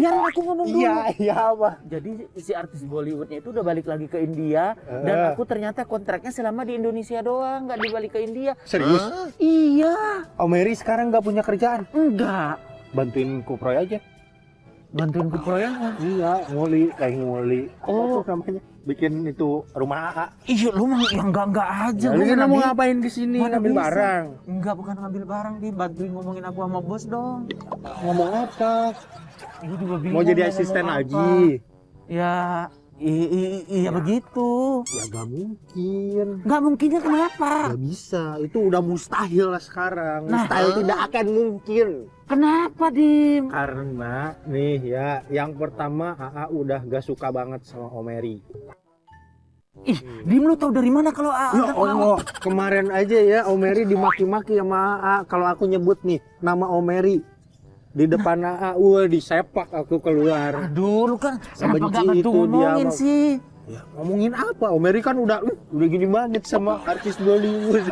biar aku ngomong dulu. Iya apa? Jadi si artis Bollywoodnya itu udah balik lagi ke India dan aku ternyata kontraknya selama di Indonesia doang, nggak dibalik ke India. Serius? Iya. Mary sekarang nggak punya kerjaan? Enggak. Bantuin Kuproy aja. Bantuin ke proyeknya. Iya, nguli. Oh, Apa namanya? Bikin itu rumah AA. iya lu mah yang enggak aja. Lu Gua mau Nabi. ngapain di sini? Mana Ngambil bisa? barang. Enggak, bukan ngambil barang, bantuin ngomongin aku sama bos dong. Ngomong apa? Gua juga bingung. Mau jadi mau asisten ngomong apa. lagi? Ya, iya begitu. Ya gak mungkin. Enggak mungkinnya kenapa? Gak bisa. Itu udah mustahil lah sekarang. Nah. Mustahil tidak akan mungkin. Kenapa, Dim? Karena nih ya, yang pertama AA udah gak suka banget sama Mary. Ih, Dim lu tahu dari mana kalau Ya Allah, kemarin aja ya Mary dimaki-maki sama AA. Kalau aku nyebut nih nama Mary di depan AA, disepak aku keluar. Aduh, lu kan Sebenci kenapa gak bantu itu dia, ngomongin Bang. sih? Ya, ngomongin apa? Mary kan udah gini banget sama artis Bollywood.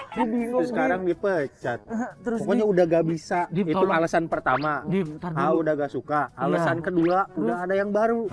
Terus sekarang dipecat. Terus Pokoknya udah gak bisa. Dim, Itu tolong. alasan pertama. Dim, ntar AA dulu. udah gak suka. Alasan kedua, udah ada yang baru.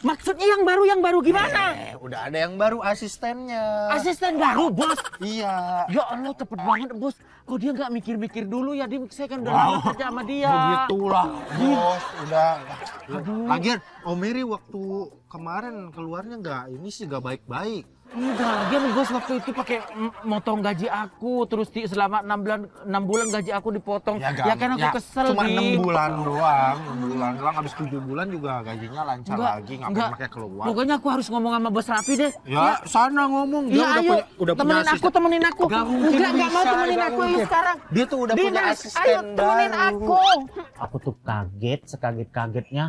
Maksudnya yang baru gimana? Udah ada yang baru asistennya. Asisten baru, bos. Iya. Ya Allah, cepet banget, bos. Kok dia nggak mikir-mikir dulu ya, Dim? Saya kan udah lama kerja sama dia. Begitulah, bos. Udah. Lagian, Mary waktu kemarin keluarnya ini sih nggak baik-baik. Enggak, dia bos waktu itu pakai motong gaji aku, terus selama 6 bulan gaji aku dipotong. Ya kan aku kesel, Cuma Dim. 6 bulan doang, 6 bulan doang. Habis 7 bulan juga gajinya lancar lagi, ngapain pakai keluar. Pokoknya aku harus ngomong sama bos Rafi deh. Ya, sana ngomong. Dia Ya, ayo, udah punya temenin aku, asisten. temenin aku. Gak mungkin Enggak mau bisa, temenin gak aku ayo mungkin. sekarang. Dia tuh udah punya Dimas, asisten ayo temenin baru. aku. Aku tuh kaget, sekaget-kagetnya.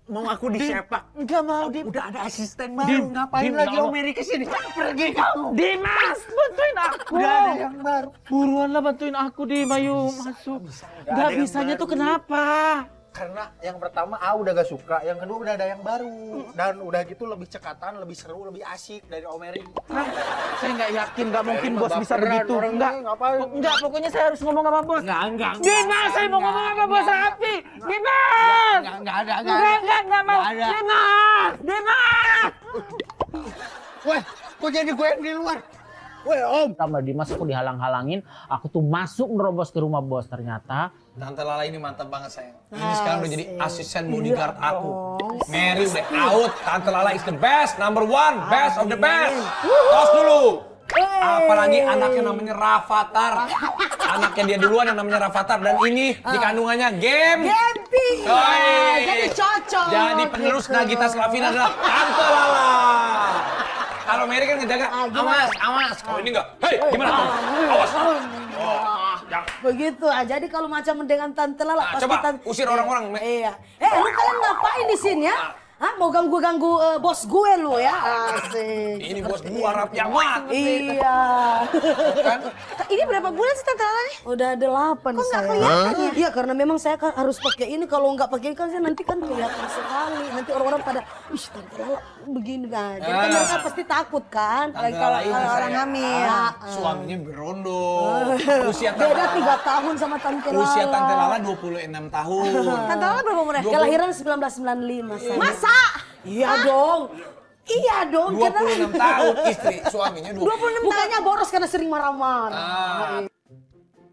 Mau aku disepak? Enggak mau, Dim. Udah ada asisten Dim, baru. Ngapain Dim, lagi ya Allah. Mary kesini? Pergi kamu. Dimas, bantuin aku. Udah ada yang baru. Buruan lah bantuin aku, Dim. Ayo masuk. Udah Gak ada yang bisanya tuh baru. kenapa? Karena yang pertama udah gak suka, yang kedua udah ada yang baru. Dan udah gitu lebih cekatan, lebih seru, lebih asik dari Mary. Hah? Saya nggak yakin, nggak mungkin mah bos bisa baperan begitu. orang Enggak, ini, ngapain? enggak. Pokoknya saya harus ngomong sama bos. Enggak. Dimas, saya mau ngomong sama bos Rafi. Dimas! Enggak ada. Enggak mau. Nggak ada. Dimas! Weh, kok jadi gue yang di luar? Weh, Om. Sama Dimas aku dihalang-halangin, aku tuh masuk nerobos ke rumah bos. Ternyata Tante Lala ini mantap banget sayang. Ini sekarang udah jadi asisten bodyguard aku. Mary udah out. Tante Lala is the best, number one, best of the best. Tos dulu. Apalagi anaknya namanya Rafathar. Anaknya dia duluan yang namanya Rafathar. Dan ini di kandungannya Gempi. Jadi cocok. Jadi penerus Nagita Slavina adalah Tante Lala. Kalau Mary kan ngejaga, awas. Kalau ini enggak, hei gimana kamu? Awas. Jangan. Begitu jadi kalau macam dengan Tante Lala Nah, pasti coba Tante. usir orang-orang. Iya. Lu kalian ngapain di sini ya? Hah, mau ganggu bos gue lu ya? Asik. Ini bos gua Rafi Ahmad. Iya. Kan? Ini berapa bulan sih Tante Lala? Udah 8 Kok nggak kelihatan ya? Iya karena memang saya kan harus pakai ini. Kalau nggak pakai kan saya nanti kan kelihatan sekali. Nanti orang-orang pada, ih Tante Lala begini kan. Jadi kan mereka pasti takut kan. Tante Lala ini orang sayang. hamil. Suaminya berondo. Usia Tante Beda Lala. 3 tahun sama Tante Lala. Usia Tante Lala 26 tahun. Tante Lala berapa umurnya? 20. Kelahiran 1995. Saya. Masa? Iya dong. Iya dong. 26 tahun istri, suaminya 26 Bukannya boros karena sering marah-marah. Ah.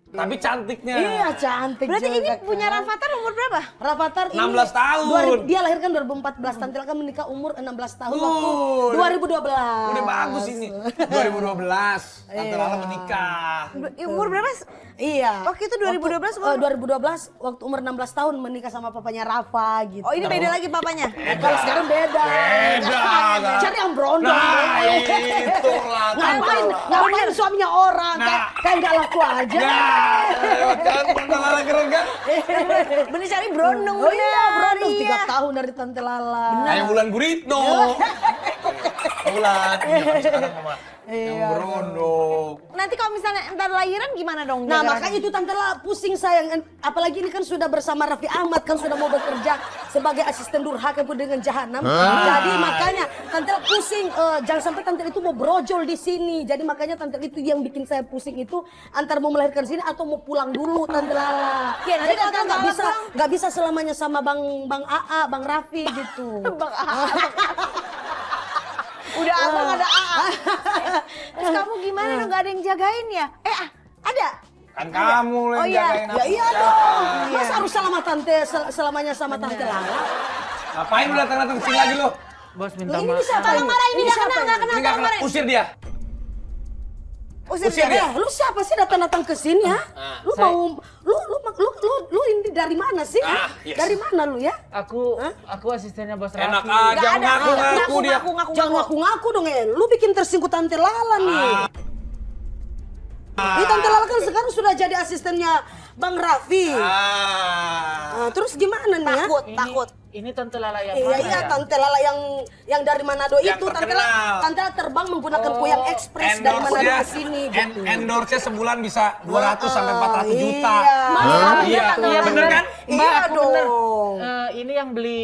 Tapi cantiknya. Iya cantik. Berarti ini juga, punya kan. Rafathar umur berapa? Rafathar ini 16 tahun. Dia lahirkan 2014, Tante Lala kan menikah umur 16 tahun waktu 2012. Udah bagus ini. 2012 Tante Lala menikah. Umur berapa? Iya. Waktu itu 2012 umur? 2012 waktu umur 16 tahun menikah sama papanya Rafa gitu. Oh ini beda lagi papanya? Kalau sekarang beda. Beda, kan? Cari yang berondong. Nah, itulah Tante Ngapain? Lala. Ngapain suaminya orang? Nah. Kayak nggak laku aja. Nah, kan Tante Lala keren kan? Bener cari berondong. Oh iya, berondong Iya. 3 tahun dari Tante Lala. Kayak Wulan Guritno. Wulan. Iya, sekarang sama. Yang Iya. berondong. Nah nanti kalau misalnya ntar lahiran gimana dong? Nah jaga makanya itu Tante Lala pusing sayang. Apalagi ini kan sudah bersama Raffi Ahmad kan sudah mau bekerja sebagai asisten Durhaka pun dengan Jahanam. Jadi makanya Tante Lala pusing. Jangan sampai Tante itu mau brojol di sini. Jadi makanya Tante itu yang bikin saya pusing itu antara mau melahirkan sini atau mau pulang dulu Tante Lala. Ya, nanti Jadi Tante kalau nggak bisa selamanya sama Bang AA, Bang Raffi gitu. Bang AA. Udah abang ada AA. Terus kamu gimana dong? Gak ada yang jagain ya? Ada? Kan kamu yang Oh, iya. jagain aku. Ya iya dong. Masa harus sama Tante selamanya sama Tante Lala? Ngapain lu datang-datang kesini lagi lu? Bos minta Ini maaf. siapa Kalau marah ini gak siapa kenal, gak kenal. Ini gak Kalau kena, marah. usir dia. Usir Usir dia. dia. Lu siapa sih datang-datang ke sini ya? Lu mau lu ini dari mana sih? Yes. Dari mana lu ya? Aku asistennya Bos Raffi. Enak aja Gak ada. ngaku-ngaku dia. Jangan ngaku-ngaku dong Lu bikin tersinggung Tante Lala nih. Ini Tante Lala kan sekarang sudah jadi asistennya Bang Raffi. Terus gimana nih ya? Takut. Ini Tante Lala yang Iya mana iya ya? Tante Lala yang dari Manado Yang itu terkenal. Tante Lala terbang menggunakan Kuyang Express dari Manado Endorse-nya, ke sini gitu. endorse-nya sebulan bisa 200 sampai 400 juta. Iya. Iya, Iya bener kan? Mbak, Iya aku bener. dong. Ini yang beli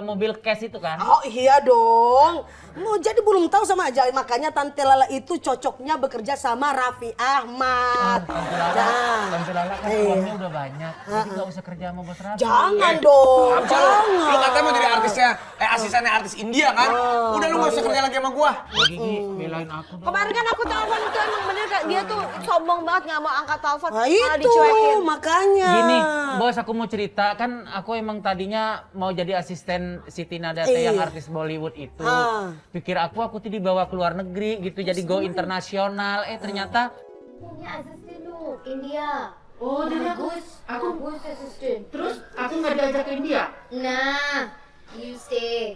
mobil cash itu kan? Oh iya dong. Mau jadi belum tahu sama aja. Makanya Tante Lala itu cocoknya bekerja sama Raffi Ahmad. Tante Lala kan uangnya udah banyak, jadi nggak usah kerja sama Bos Raffi. Jangan dong. Apa lu katanya mau jadi artisnya, asistennya artis India kan? Udah lu gak usah kerja lagi sama gua. Gigi belain aku dong. Kemarin kan aku telepon itu emang bener Kak. Dia tuh sombong banget gak mau angkat telepon. Nah Malah itu dicuekin. makanya. Gini, Bos, aku mau cerita, kan aku emang tadinya mau jadi asisten Siti Nadate yang Iya. artis Bollywood itu. Ah. Pikir aku tuh dibawa ke luar negeri gitu, jadi go internasional. Ternyata Punya asisten lu, India. Oh, jadi aku Bagus asisten. terus aku nggak diajak ke India. Nah, you stay.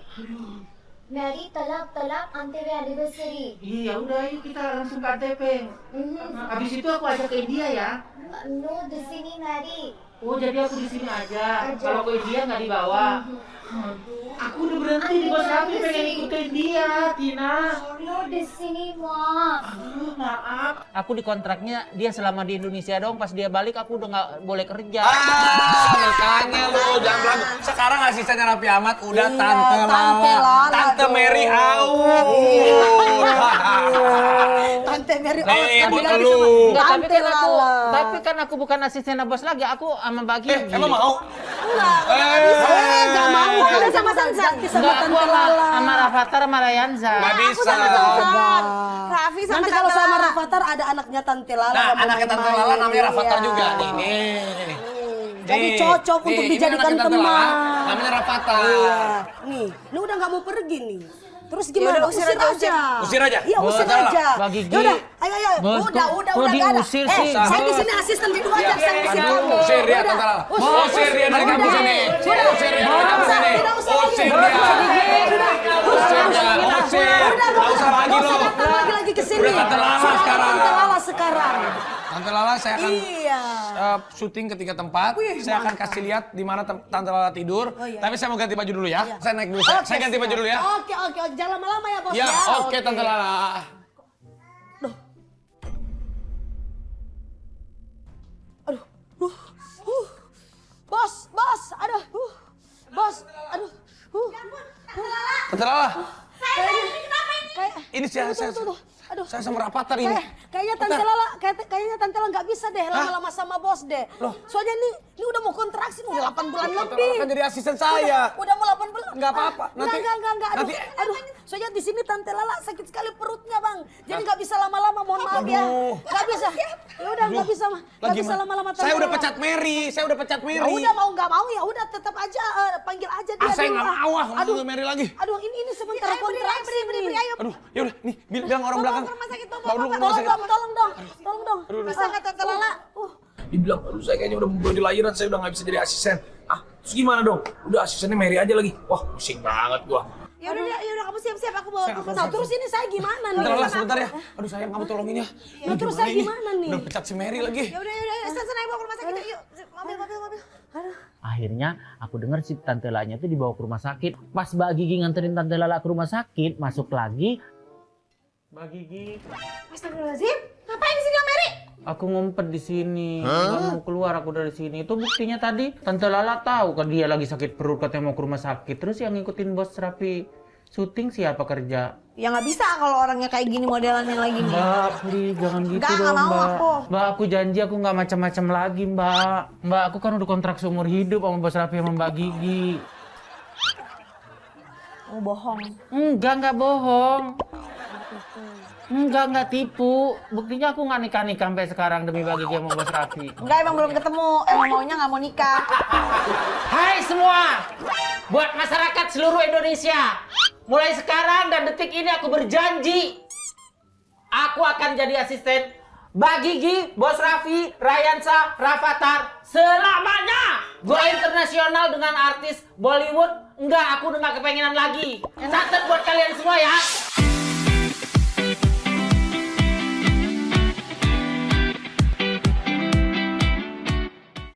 Mary, talak, ante anniversary. Iya, udah yuk kita langsung ke ATP. Habis itu aku ajak ke India ya. No, di sini Mary. Oh, jadi aku di sini aja. Kalau ke India nggak dibawa. Aku udah berhenti di Bos Raffi pengen ikutin dia, Tina. No, di sini Ma. Aduh, maaf. aku di kontraknya dia selama di Indonesia dong, pas dia balik aku udah nggak boleh kerja. Makanya lu jangan belagu. Sekarang asistennya Raffi Ahmad udah Tante Lala. Tante Mary out. Tante Mary buat bilang lu. Enggak, Tante Lala. tapi kan aku bukan asisten Bos lagi, aku sama Mbak Gigi. Emang mau? Gak mau. Udah sama Sansan. Sama Enggak, aku Tante Lala. sama Rafathar sama Rayanza. Gak bisa. Raffi sama Nanti kalau Tante sama Lala. Rafathar ada anaknya Tante Lala. Nah, yang mau anaknya Tante main-main. Lala namanya Rafathar Iya. juga. Nih. Jadi cocok untuk ini dijadikan anaknya Tante Lala, teman. namanya Rafathar. Iya. Nih, lu udah nggak mau pergi nih. Terus gimana? Yaudah, usir aja. Usir aja? Iya, usir Boleh, aja. Mbak Gigi. Yaudah, ayo. Bos, Udah, kok nggak ada. diusir sih? Saya di sini asisten berdua aja, saya di sini kamu. Usir dia, Udah. Tante Lala. Usir. Usir dia dari kampus ini. Sudah. Usir dia dari kampus ini. Tidak usah lagi. Usir dia. Usir Usir. Gak usah lagi lo. datang lagi ke sini. Udah Tante Lala Sudah ada sekarang. Tante Lala sekarang. Tante Lala saya akan Iya. syuting ke 3 tempat. Saya akan kasih lihat di mana Tante Lala tidur. iya. Tapi saya mau ganti baju dulu ya. Saya naik dulu. Saya ganti baju dulu ya. Oke. Jangan lama-lama ya, Bos Ya, ya. oke Tante Lala. Bos, aduh, bos, aduh, Tante Lala. kayak, Ini saya aduh, saya sama Rafathar ini. kayaknya Tante Lala nggak bisa deh lama-lama sama bos deh. Soalnya ini udah mau kontraksi mau 8 bulan Tante lebih. Lala kan jadi asisten saya. Udah mau 8 bulan. Nggak apa-apa, nanti- Enggak. Aduh, soalnya di sini Tante Lala sakit sekali perutnya, Bang. Jadi nggak bisa lama-lama, mohon maaf ya. Nggak bisa. Ya udah nggak bisa mah. Nggak Lagi bisa lama-lama Tante Saya udah Lala. pecat Mary. Saya udah pecat Ya Mary. udah mau nggak mau ya udah tetap aja panggil aja dia. Saya dulu, nggak ah. mau Aduh, ngomong Mary lagi. aduh ini sebentar kontraksi nih. Aduh, ya udah nih bilang orang belakang. Bawa dulu ke rumah Tolong sakit. dong, tolong dong. Bisa nggak Tante Lala? Dibilang, aduh saya kayaknya udah belum lahiran, saya udah nggak bisa jadi asisten. Terus gimana dong? Udah asistennya Mary aja lagi. Wah, pusing banget gua. Ya udah kamu siap-siap aku bawa ke Nah, terus ini saya gimana nih? Tante Lala sebentar ya. Aduh sayang kamu tolongin ya. Nah, terus saya gimana nih? Udah pecat si Mary lagi. Ya udah, Sansan ayo bawa ke rumah sakit yuk. Mobil. Akhirnya aku dengar si Tante Lalanya itu dibawa ke rumah sakit. Pas Mbak Gigi nganterin Tante Lala ke rumah sakit, masuk lagi. Mbak Gigi. Astagfirullahaladzim, ngapain di sini Aku ngumpet di sini, nggak mau keluar aku dari sini. Itu buktinya tadi Tante Lala tahu kan dia lagi sakit perut katanya mau ke rumah sakit. Terus yang ngikutin bos Raffi syuting siapa kerja? Ya nggak bisa kalau orangnya kayak gini modelannya lagi nih. Mbak, please jangan gitu Nggak dong mau Mbak. aku. Mbak, aku janji aku nggak macam-macam lagi Mbak. Mbak, aku kan udah kontrak seumur hidup sama bos Raffi sama Mbak Gigi. Oh bohong. Enggak bohong. Enggak tipu. Buktinya aku nggak nikah sampai sekarang demi Mbak Gigi sama bos Raffi. Enggak, emang belum ketemu. Emang maunya nggak mau nikah. Hai semua, buat masyarakat seluruh Indonesia, mulai sekarang dan detik ini aku berjanji, aku akan jadi asisten Mbak Gigi, Bos Raffi, Ryansa, Rafathar selamanya. Gua internasional dengan artis Bollywood. Enggak, aku udah nggak kepengenan lagi. Catat buat kalian semua ya.